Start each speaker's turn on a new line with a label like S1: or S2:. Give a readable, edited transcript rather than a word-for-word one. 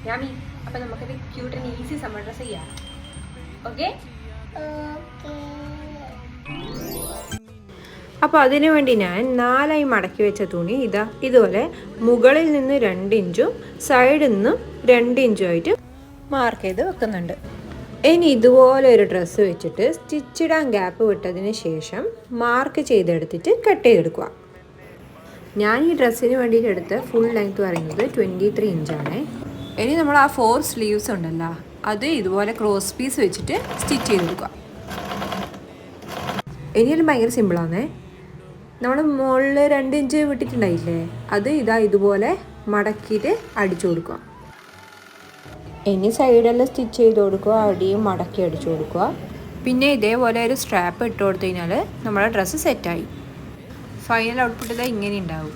S1: യാമി, അപ്പം നമുക്കൊരു cute and easy summer dress ചെയ്യാം. ഓക്കെ? അപ്പോൾ അതിനു വേണ്ടി ഞാൻ 4 ആയി മടക്കി വെച്ച തുണി ഇതുപോലെ മുകളിൽ നിന്ന് 2 ഇഞ്ചും സൈഡിൽ നിന്നും 2 ഇഞ്ചും ആയിട്ട് മാർക്ക് ചെയ്ത് വെക്കുന്നുണ്ട്. ഇനി ഇതുപോലെ ഒരു ഡ്രസ്സ് വെച്ചിട്ട് സ്റ്റിച്ചിടാൻ ഗ്യാപ്പ് വിട്ടതിന് ശേഷം മാർക്ക് ചെയ്തെടുത്തിട്ട് കട്ട് ചെയ്തെടുക്കുക. ഞാൻ ഈ ഡ്രസ്സിന് വേണ്ടിയിട്ട് എടുത്ത ഫുൾ ലെങ്ത് പറയുന്നത് 23 ഇഞ്ചാണ്. ഇനി നമ്മൾ ആ 4 സ്ലീവ്സ് ഉണ്ടല്ലോ, അത് ഇതുപോലെ ക്രോസ് പീസ് വെച്ചിട്ട് സ്റ്റിച്ച് ചെയ്തെടുക്കുക. ഇനിയെല്ലാം ഭയങ്കര സിമ്പിളാണേ. നമ്മൾ മുകളിൽ 2 ഇഞ്ച് വിട്ടിട്ടുണ്ടായില്ലേ, അത് ഇതുപോലെ മടക്കിയിട്ട് അടിച്ചു കൊടുക്കുക. ഇനി സൈഡെല്ലാം സ്റ്റിച്ച് ചെയ്ത് കൊടുക്കുക, അടിയും മടക്കി അടിച്ചു കൊടുക്കുക. പിന്നെ ഇതേപോലെ ഒരു സ്ട്രാപ്പ് ഇട്ട് കൊടുത്തു കഴിഞ്ഞാൽ നമ്മുടെ ഡ്രസ്സ് സെറ്റായി. ഫൈനൽ ഔട്ട്പുട്ട് ഇങ്ങനെ ഉണ്ടാവും.